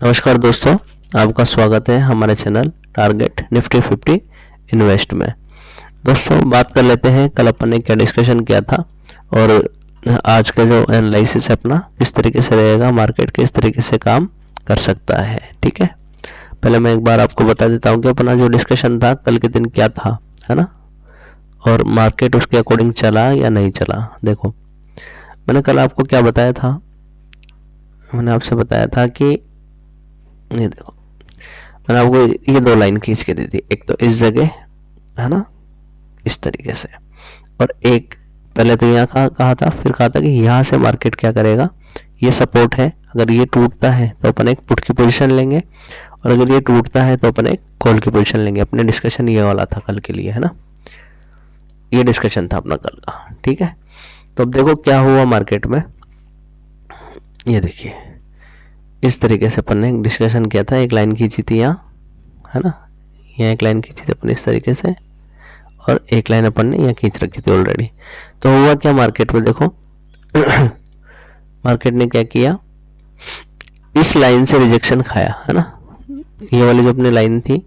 नमस्कार दोस्तों, आपका स्वागत है हमारे चैनल टारगेट निफ्टी 50 इन्वेस्ट में। दोस्तों बात कर लेते हैं कल अपन ने क्या डिस्कशन किया था और आज का जो एनालिसिस है अपना किस तरीके से रहेगा, मार्केट किस तरीके से काम कर सकता है। ठीक है, पहले मैं एक बार आपको बता देता हूँ कि अपना जो डिस्कशन था कल के दिन क्या था, है ना, और मार्केट उसके अकॉर्डिंग चला या नहीं चला। देखो मैंने कल आपको क्या बताया था, मैंने आपसे बताया था कि ये देखो मैंने आपको ये दो लाइन खींच के दी थी, एक तो इस जगह, है ना, इस तरीके से, और एक पहले तो यहाँ कहा था, फिर कहा था कि यहाँ से मार्केट क्या करेगा, ये सपोर्ट है, अगर ये टूटता है तो अपन एक पुट की पोजीशन लेंगे और अगर ये टूटता है तो अपन एक कॉल की पोजीशन लेंगे। अपने डिस्कशन ये वाला था कल के लिए, है ना, ये डिस्कशन था अपना कल का। ठीक है, तो अब देखो क्या हुआ मार्केट में। ये देखिए इस तरीके से अपन ने डिस्कशन किया था, एक लाइन खींची थी यहाँ, है ना, यहाँ एक लाइन खींची थी अपन इस तरीके से और एक लाइन अपन ने यहाँ खींच रखी थी ऑलरेडी। तो हुआ क्या मार्केट में, देखो मार्केट ने क्या किया, इस लाइन से रिजेक्शन खाया, है ना, ये वाली जो अपनी लाइन थी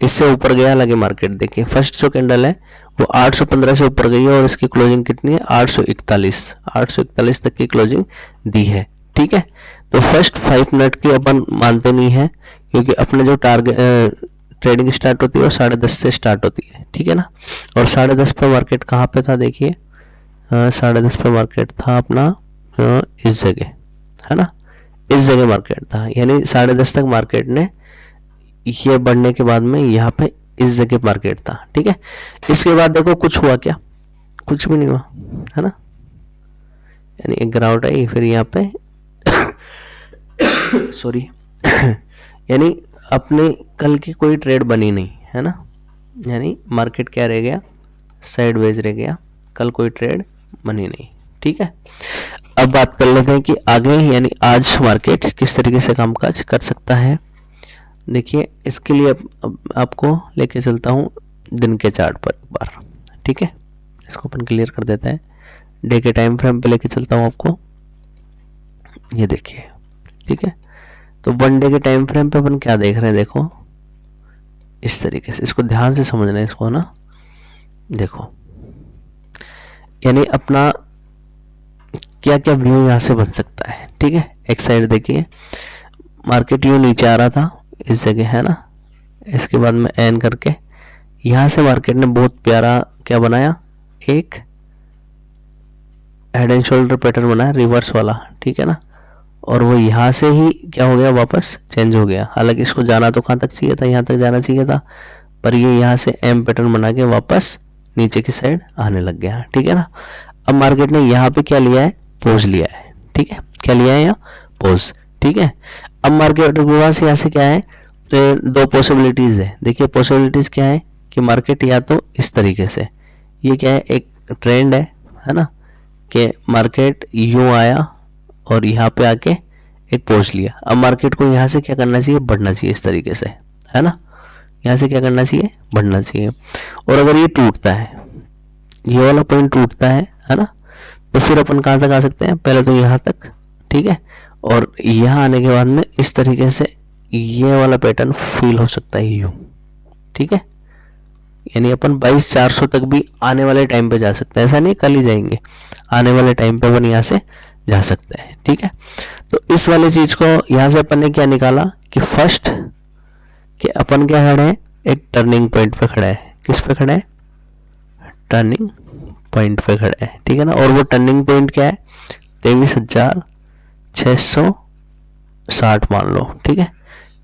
इससे ऊपर गया। लगे मार्केट देखिए फर्स्ट जो कैंडल है वो 815 से ऊपर गई है और इसकी क्लोजिंग कितनी है, 841 तक की क्लोजिंग दी है। ठीक है, तो फर्स्ट 5 मिनट की अपन मानते नहीं है क्योंकि अपने जो टारगेट ट्रेडिंग स्टार्ट होती है वो 10:30 से स्टार्ट होती है। ठीक है ना, और 10:30 पे मार्केट कहाँ पे था, देखिए 10:30 पे मार्केट था अपना इस जगह, है ना, इस जगह मार्केट था, यानी 10:30 तक मार्केट ने ये बढ़ने के बाद में यहाँ पे इस जगह मार्केट था। ठीक है, इसके बाद देखो कुछ हुआ क्या, कुछ भी नहीं हुआ, है ना, यानी एक गिरावट आई, फिर यहाँ पे सॉरी यानी अपने कल की कोई ट्रेड बनी नहीं, है ना, यानी मार्केट क्या रह गया, साइडवेज रह गया, कल कोई ट्रेड बनी नहीं। ठीक है, अब बात कर लेते हैं कि आगे यानी आज मार्केट किस तरीके से कामकाज कर सकता है। देखिए इसके लिए अब आपको लेके चलता हूँ दिन के चार्ट पर एक बार। ठीक है, इसको अपन क्लियर कर देते हैं, डे के टाइम फ्रेम पे लेके चलता हूँ आपको। ये देखिए, ठीक है, तो 1 डे के टाइम फ्रेम पे अपन क्या देख रहे हैं, देखो इस तरीके से, इसको ध्यान से समझना है इसको ना। देखो यानी अपना क्या क्या व्यू यहाँ से बन सकता है। ठीक है, एक साइड देखिए मार्केट यूँ नीचे आ रहा था इस जगह, है ना, इसके बाद में एन करके यहाँ से मार्केट ने बहुत प्यारा क्या बनाया, एक हेड एंड शोल्डर पैटर्न बनाया रिवर्स वाला। ठीक है ना, और वो यहाँ से ही क्या हो गया, वापस चेंज हो गया। हालांकि इसको जाना तो कहाँ तक चाहिए था, यहाँ तक जाना चाहिए था, पर ये यहाँ से एम पैटर्न बना के वापस नीचे की साइड आने लग गया। ठीक है ना, अब मार्केट ने यहाँ पे क्या लिया है, पोज लिया है। ठीक है, क्या लिया है, यहाँ पोज। ठीक है, अब मार्केट के पास यहाँ से क्या है, दो पॉसिबिलिटीज़ है। देखिए पॉसिबिलिटीज़ क्या है कि मार्केट या तो इस तरीके से, ये क्या है, एक ट्रेंड है ना, कि मार्केट यूँ आया और यहाँ पे आके एक पोज लिया। अब मार्केट को यहाँ से क्या करना चाहिए, बढ़ना चाहिए इस तरीके से, है ना, यहाँ से क्या करना चाहिए, बढ़ना चाहिए। और अगर ये टूटता है, ये वाला पॉइंट टूटता है ना, तो फिर अपन कहाँ तक आ सकते हैं, पहले तो यहाँ तक। ठीक है, और यहाँ आने के बाद में इस तरीके से ये वाला पैटर्न फील हो सकता है यूँ। ठीक है, यानी अपन 22,400 तक भी आने वाले टाइम पे जा सकते हैं, ऐसा नहीं कल ही जाएंगे, आने वाले टाइम पे अपन यहाँ से जा सकते हैं। ठीक है, तो इस वाले चीज को यहाँ से अपन ने क्या निकाला कि फर्स्ट कि अपन क्या खड़े हैं, एक टर्निंग पॉइंट पे खड़ा है। किस पे खड़ा है, टर्निंग पॉइंट पे खड़ा है। ठीक है ना, और वो टर्निंग पॉइंट क्या है, 23,660 मान लो। ठीक है,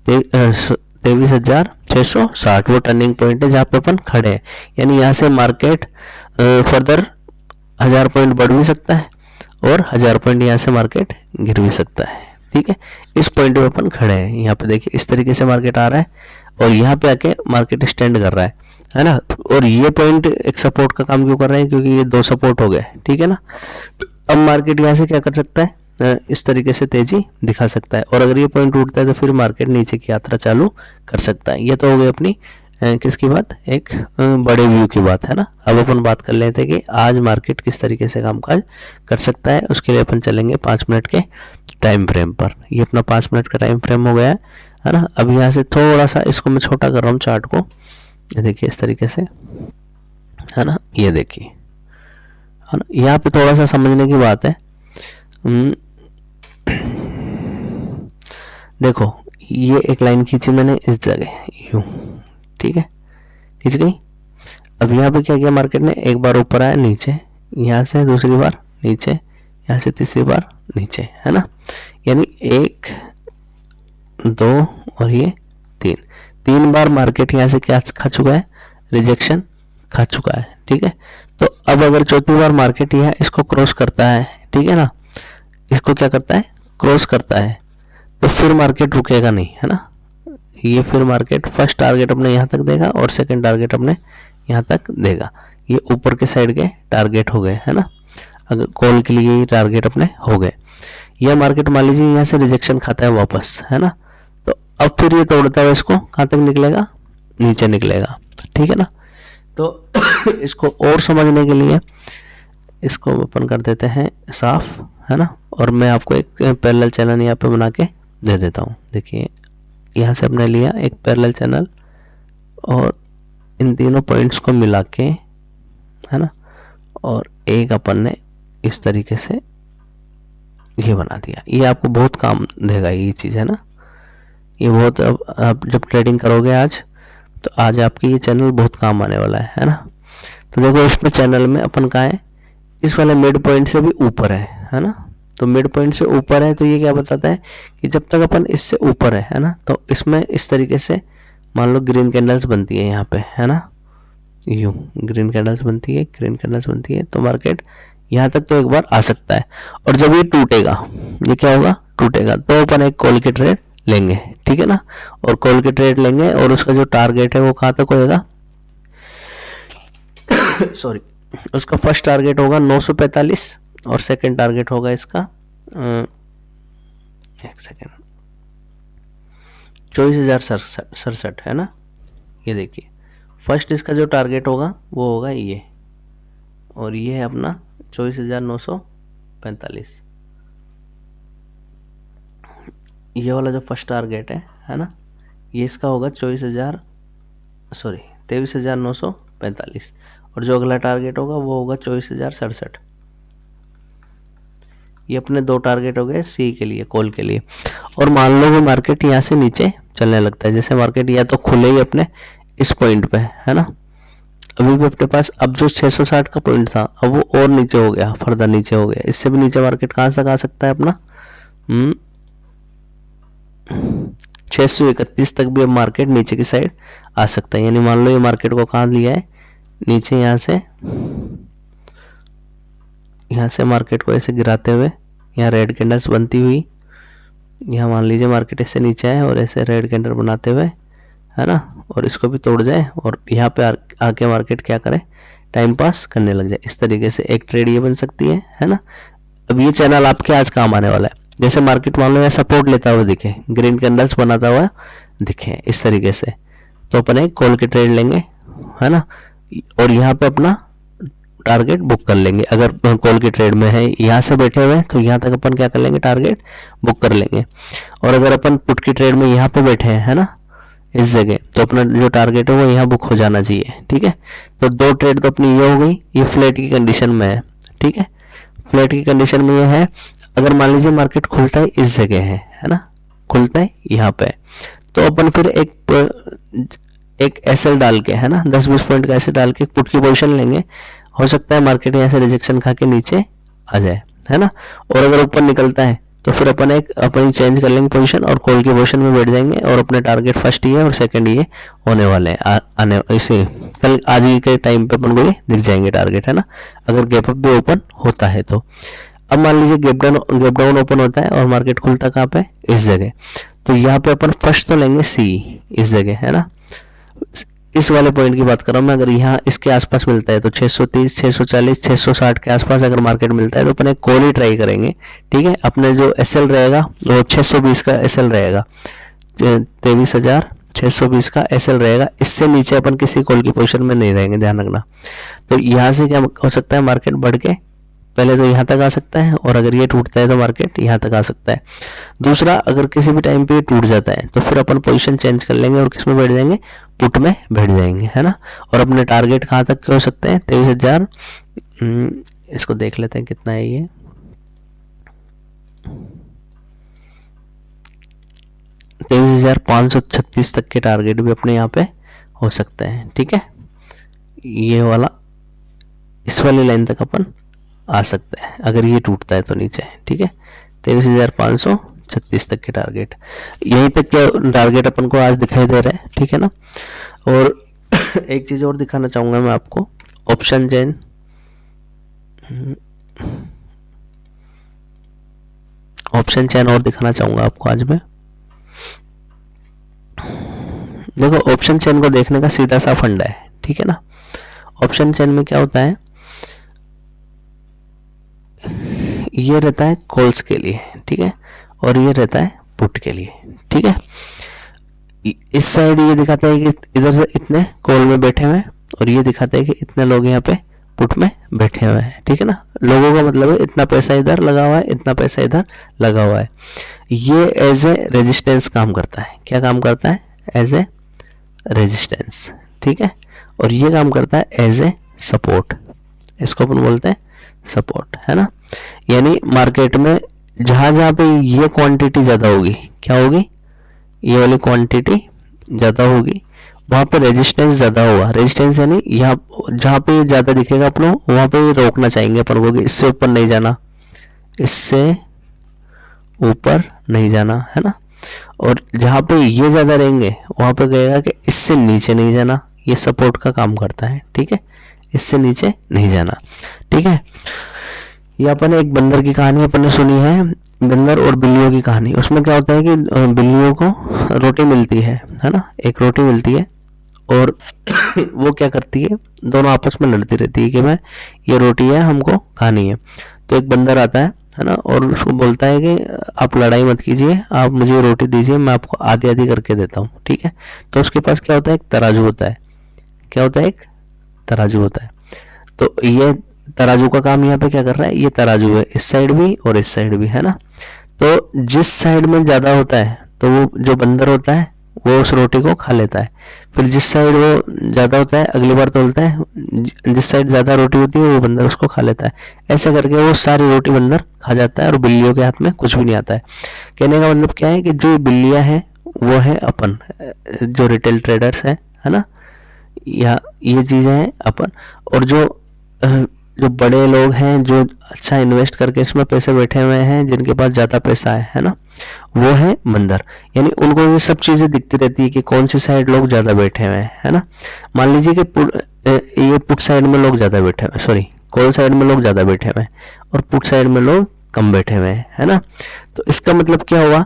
23,660 वो टर्निंग पॉइंट है जहाँ पे अपन खड़े हैं। यानी यहाँ से मार्केट फर्दर 1000 पॉइंट बढ़ भी सकता है और 1000 पॉइंट यहाँ से मार्केट गिर भी सकता है। ठीक है, इस पॉइंट पे अपन खड़े हैं, यहाँ पे देखिए इस तरीके से मार्केट आ रहा है और यहाँ पे आके मार्केट स्टैंड कर रहा है ना, और ये पॉइंट एक सपोर्ट का काम क्यों कर रहा है, क्योंकि ये दो सपोर्ट हो गए। ठीक है ना, अब मार्केट यहाँ से क्या कर सकता है, इस तरीके से तेजी दिखा सकता है, और अगर ये पॉइंट टूटता है तो फिर मार्केट नीचे की यात्रा चालू कर सकता है। ये तो हो गई अपनी किसकी बात, एक बड़े व्यू की बात, है ना। अब अपन बात कर लेते हैं कि आज मार्केट किस तरीके से कामकाज कर सकता है। उसके लिए अपन चलेंगे 5 मिनट के टाइम फ्रेम पर। ये अपना 5 मिनट का टाइम फ्रेम हो गया है ना। अब यहाँ से थोड़ा सा इसको मैं छोटा कर रहा हूँ चार्ट को, ये देखिए इस तरीके से, है ना। ये देखिए, है ना, यहाँ पे थोड़ा सा समझने की बात है। देखो ये एक लाइन खींची मैंने इस जगह यूं, ठीक है, खींच गई। अब यहाँ पे क्या किया मार्केट ने, एक बार ऊपर आया नीचे, यहाँ से दूसरी बार नीचे, यहाँ से तीसरी बार नीचे, है ना। यानी 1 2 और ये 3 बार मार्केट यहाँ से क्या खा चुका है, रिजेक्शन खा चुका है, ठीक है। तो अब अगर चौथी बार मार्केट यहाँ इसको क्रॉस करता है, ठीक है ना, इसको क्या करता है, क्रॉस करता है, तो फिर मार्केट रुकेगा नहीं, है ना। ये फिर मार्केट फर्स्ट टारगेट अपने यहाँ तक देगा और सेकंड टारगेट अपने यहाँ तक देगा। ये ऊपर के साइड के टारगेट हो गए, है ना। अगर कॉल के लिए ये टारगेट अपने हो गए। यह मार्केट मान लीजिए यहाँ से रिजेक्शन खाता है वापस, है ना। तो अब फिर ये तोड़ता है, इसको कहाँ तक निकलेगा, नीचे निकलेगा, ठीक है ना। तो इसको और समझने के लिए इसको ओपन कर देते हैं साफ, है ना। और मैं आपको एक पैरेलल चैनल यहाँ पे बना के दे देता हूँ। देखिए यहाँ से हमने लिया एक पैरेलल चैनल और इन तीनों पॉइंट्स को मिला के, है ना, और एक अपन ने इस तरीके से ये बना दिया। ये आपको बहुत काम देगा ये चीज़, है ना। ये बहुत, अब आप जब ट्रेडिंग करोगे आज, तो आज आपकी ये चैनल बहुत काम आने वाला है ना। तो देखो इसमें चैनल में अपन कहाँ है, इस वाले मिड पॉइंट से भी ऊपर है ना। तो मिड पॉइंट से ऊपर है तो ये क्या बताता है कि जब तक अपन इससे ऊपर है ना, तो इसमें इस तरीके से मान लो ग्रीन कैंडल्स बनती है यहाँ पे, है ना, यूं ग्रीन कैंडल्स बनती है, ग्रीन कैंडल्स बनती है, तो मार्केट यहाँ तक तो एक बार आ सकता है। और जब ये टूटेगा, ये क्या होगा, टूटेगा, तो अपन एक कॉल की ट्रेड लेंगे, ठीक है ना। और कॉल की ट्रेड लेंगे और उसका जो टारगेट है वो कहाँ तक होएगा सॉरी, उसका फर्स्ट टारगेट होगा 945 और सेकंड टारगेट होगा इसका एक सेकेंड 24,067, है ना। ये देखिए फर्स्ट इसका जो टारगेट होगा वो होगा ये, और ये है अपना 24,945। ये वाला जो फर्स्ट टारगेट है ना, ये इसका होगा 23,945, और जो अगला टारगेट होगा वो होगा 24,067। ये अपने दो टारगेट हो गए सी के लिए, कॉल के लिए। और मान लो वो मार्केट यहाँ से नीचे चलने लगता है, जैसे मार्केट या तो खुले ही अपने इस पॉइंट पे, है ना। अभी भी अपने पास अब जो 660 का पॉइंट था, अब वो और नीचे हो गया, फर्दर नीचे हो गया। इससे भी नीचे मार्केट कहाँ तक आ सकता है अपना 631 तक भी अब मार्केट नीचे की साइड आ सकता है। यानी मान लो ये मार्केट को कहाँ लिया है, नीचे, यहाँ से मार्केट को ऐसे गिराते हुए, यहाँ रेड कैंडल्स बनती हुई, यहाँ मान लीजिए मार्केट ऐसे नीचे है और ऐसे रेड कैंडल बनाते हुए, है ना, और इसको भी तोड़ जाए और यहाँ पे आके मार्केट क्या करे, टाइम पास करने लग जाए। इस तरीके से एक ट्रेड ये बन सकती है ना। अब ये चैनल आपके आज काम आने वाला है। जैसे मार्केट मान लो यहाँ सपोर्ट लेता हुआ दिखे, ग्रीन कैंडल्स बनाता हुआ दिखे इस तरीके से, तो अपन एक कॉल के ट्रेड लेंगे, है ना, और यहाँ पे अपना टारगेट बुक कर लेंगे। अगर कॉल की ट्रेड में है, यहाँ से बैठे हुए हैं, तो यहाँ तक अपन क्या कर लेंगे, टारगेट बुक कर लेंगे। और अगर अपन पुट की ट्रेड में यहाँ पे बैठे हैं, है ना, इस जगह, तो अपना जो टारगेट है वो यहाँ बुक हो जाना चाहिए, ठीक है। तो दो ट्रेड तो अपनी ये हो गई, ये फ्लैट की कंडीशन में है, ठीक है। फ्लैट की कंडीशन में ये है, अगर मान लीजिए मार्केट खुलता है इस जगह है ना, खुलता है यहाँ पे, तो अपन फिर एक एसएल डाल के, है ना, 10-20 पॉइंट का ऐसे डाल के पुट की पोजीशन लेंगे। हो सकता है मार्केट यहाँ से रिजेक्शन खा के नीचे आ जाए, है ना। और अगर ऊपर निकलता है तो फिर अपन अपनी चेंज कर लेंगे पोजीशन और कॉल की पोजीशन में बैठ जाएंगे, और अपने टारगेट फर्स्ट ये और सेकंड ये होने वाले हैं, आने इसे कल आज ही के टाइम पे अपन को ये दिख जाएंगे टारगेट, है ना, अगर गैप अप भी ओपन होता है तो। अब मान लीजिए गैप डाउन ओपन होता है और मार्केट खुलता कहाँ पे, इस जगह, तो यहाँ पे अपन फर्स्ट तो लेंगे सी, इस जगह, है ना। इस वाले पॉइंट की बात कर रहा हूँ मैं। अगर यहाँ इसके आसपास मिलता है तो 630, 640, 660 के आसपास अगर मार्केट मिलता है तो अपन एक कॉल ही ट्राई करेंगे, ठीक है। अपने जो एसएल रहेगा वो 620 का एसएल रहेगा, 23,620 का एसएल रहेगा। इससे नीचे अपन किसी कॉल की पोजीशन में नहीं रहेंगे, ध्यान रखना। तो यहाँ से क्या हो सकता है, मार्केट बढ़ के पहले तो यहाँ तक आ सकता है, और अगर ये टूटता है तो मार्केट यहाँ तक आ सकता है। दूसरा, अगर किसी भी टाइम पे ये टूट जाता है तो फिर अपन पोजीशन चेंज कर लेंगे और किस में बैठ जाएंगे, पुट में बैठ जाएंगे, है ना। और अपने टारगेट कहाँ तक के हो सकते हैं, 23,000, इसको देख लेते हैं कितना है ये, 23,536 तक के टारगेट भी अपने यहाँ पे हो सकते हैं, ठीक है। ये वाला, इस वाली लाइन तक अपन आ सकते हैं अगर ये टूटता है तो नीचे, ठीक है। 23,536 तक के टारगेट, यहीं तक के टारगेट अपन को आज दिखाई दे रहा है, ठीक है ना। और एक चीज़ और दिखाना चाहूँगा मैं आपको, ऑप्शन चेन, ऑप्शन चेन और दिखाना चाहूँगा आपको आज मैं। देखो, ऑप्शन चेन को देखने का सीधा सा फंडा है, ठीक है ना। ऑप्शन चेन में क्या होता है, ये रहता है कॉल्स के लिए, ठीक है, और ये रहता है पुट के लिए, ठीक है। इस साइड ये दिखाता है कि इधर से इतने कॉल में बैठे हुए हैं, और ये दिखाता है कि इतने लोग यहाँ पे पुट में बैठे हुए हैं, ठीक है ना। लोगों का मतलब है इतना पैसा इधर लगा हुआ है, इतना पैसा इधर लगा हुआ है। ये एज ए रेजिस्टेंस काम करता है। क्या काम करता है, एज ए रेजिस्टेंस, ठीक है। और ये काम करता है एज ए सपोर्ट, इसको अपन बोलते हैं सपोर्ट, है ना। यानी मार्केट में जहाँ जहाँ पे ये क्वांटिटी ज़्यादा होगी, क्या होगी, ये वाली क्वांटिटी ज़्यादा होगी, वहाँ पे रेजिस्टेंस ज़्यादा होगा। रेजिस्टेंस यानी यहाँ जहाँ पे ज़्यादा दिखेगा अपन वहाँ पे रोकना चाहेंगे अपन को कि इससे ऊपर नहीं जाना, इससे ऊपर नहीं जाना, है ना। और जहाँ पे ये ज़्यादा रहेंगे वहाँ पे कहेगा कि इससे नीचे नहीं जाना, ये सपोर्ट का काम करता है, ठीक है, इससे नीचे नहीं जाना, ठीक है। ये अपन एक बंदर की कहानी अपन ने सुनी है, बंदर और बिल्लियों की कहानी। उसमें क्या होता है कि बिल्लियों को रोटी मिलती है ना, एक रोटी मिलती है, और वो क्या करती है, दोनों आपस में लड़ती रहती है कि मैं, ये रोटी है हमको खानी है। तो एक बंदर आता है ना, और उसको बोलता है कि आप लड़ाई मत कीजिए, आप मुझे रोटी दीजिए, मैं आपको आधी आधी करके देता हूँ, ठीक है। तो उसके पास क्या होता है, एक तराजू होता है। क्या होता है, एक तराजू होता है। तो ये तराजू का काम यहाँ पे क्या कर रहा है, ये तराजू है, इस साइड भी और इस साइड भी, है ना। तो जिस साइड में ज़्यादा होता है तो वो जो बंदर होता है वो उस रोटी को खा लेता है। फिर जिस साइड वो ज़्यादा होता है अगली बार तोलता है, जिस साइड ज़्यादा रोटी होती है वो बंदर उसको खा लेता है। ऐसा करके वो सारी रोटी बंदर खा जाता है और बिल्लियों के हाथ में कुछ भी नहीं आता है। कहने का मतलब क्या है कि जो बिल्लियाँ हैं वो है अपन, जो रिटेल ट्रेडर्स हैं, है ना, या ये चीज़ें हैं अपन, और जो बड़े लोग हैं जो अच्छा इन्वेस्ट करके इसमें पैसे बैठे हुए हैं, जिनके पास ज़्यादा पैसा है ना, वो है बंदर। यानी उनको ये सब चीज़ें दिखती रहती है कि कौन सी साइड लोग ज़्यादा बैठे हुए हैं, है ना। मान लीजिए कि ये पुट साइड में लोग ज़्यादा बैठे हुए, सॉरी कॉल साइड में लोग ज़्यादा बैठे हुए हैं और पुट साइड में लोग कम बैठे हुए हैं, है ना। तो इसका मतलब क्या हुआ,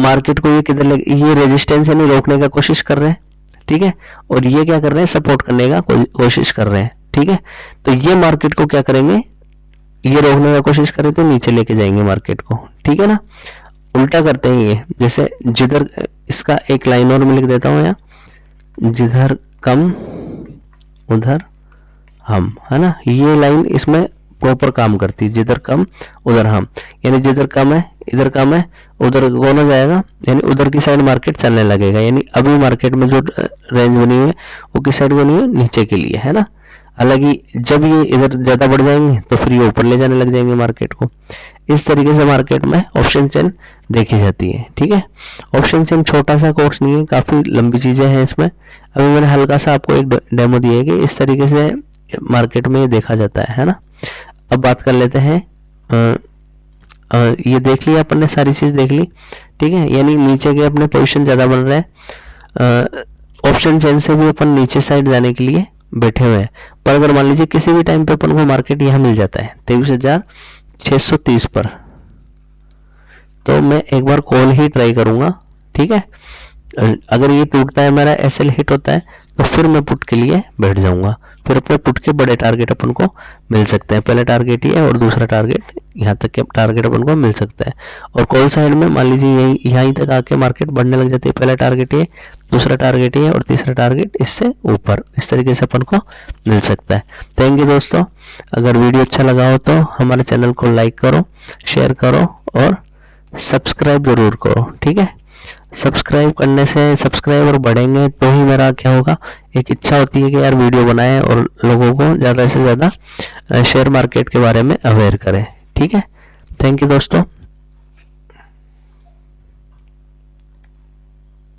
मार्केट को ये किधर लगे, ये रेजिस्टेंस यानी रोकने का कोशिश कर रहे हैं, ठीक है, और ये क्या कर रहे हैं, सपोर्ट करने का कोशिश कर रहे हैं, ठीक है। तो ये मार्केट को क्या करेंगे, ये रोकने का कोशिश करें तो नीचे लेके जाएंगे मार्केट को, ठीक है ना। उल्टा करते हैं ये, जैसे जिधर, इसका एक लाइन और मैं लिख देता हूँ यहाँ, जिधर कम उधर हम, है ना। ये लाइन इसमें प्रॉपर काम करती है, जिधर कम उधर हम, यानी जिधर कम है इधर कम है, उधर कौन हो जाएगा, यानी उधर की साइड मार्केट चलने लगेगा। यानी अभी मार्केट में जो रेंज बनी है वो किस साइड बनी है, नीचे के लिए, है ना। हालांकि जब ये इधर ज़्यादा बढ़ जाएंगे तो फिर ये ऊपर ले जाने लग जाएंगे मार्केट को। इस तरीके से मार्केट में ऑप्शन चेन देखी जाती है, ठीक है। ऑप्शन चेन छोटा सा कोर्स नहीं है, काफ़ी लंबी चीज़ें हैं इसमें। अभी मैंने हल्का सा आपको एक डेमो दिया है कि इस तरीके से मार्केट में ये देखा जाता है ना। अब बात कर लेते हैं, ये देख लिया अपन ने, सारी चीज़ देख ली, ठीक है। यानी नीचे के अपने पोजीशन ज़्यादा बन रहे हैं, ऑप्शन चेन से भी अपन नीचे साइड जाने के लिए बैठे हुए हैं। पर अगर मान लीजिए किसी भी टाइम पे अपन को मार्केट यहाँ मिल जाता है 23,630 पर, तो मैं एक बार कॉल ही ट्राई करूँगा, ठीक है। अगर ये टूटता है, मेरा एसएल हिट होता है, तो फिर मैं पुट के लिए बैठ जाऊंगा। फिर अपने पुट के बड़े टारगेट अपन को मिल सकते हैं। पहला टारगेट ये है और दूसरा टारगेट यहाँ तक के टारगेट अपन को मिल सकता है। और कॉल साइड में मान लीजिए यही यहीं तक आके मार्केट बढ़ने लग जाती है। पहला टारगेट ये, दूसरा टारगेट ये और तीसरा टारगेट इससे ऊपर, इस तरीके से अपन को मिल सकता है। थैंक यू दोस्तों। अगर वीडियो अच्छा लगा हो तो हमारे चैनल को लाइक करो, शेयर करो और सब्सक्राइब जरूर करो, ठीक है। सब्सक्राइब करने से सब्सक्राइबर बढ़ेंगे तो ही मेरा क्या होगा, एक इच्छा होती है कि यार वीडियो बनाएं और लोगों को ज़्यादा से ज़्यादा शेयर मार्केट के बारे में अवेयर करें, ठीक है। थैंक यू दोस्तों।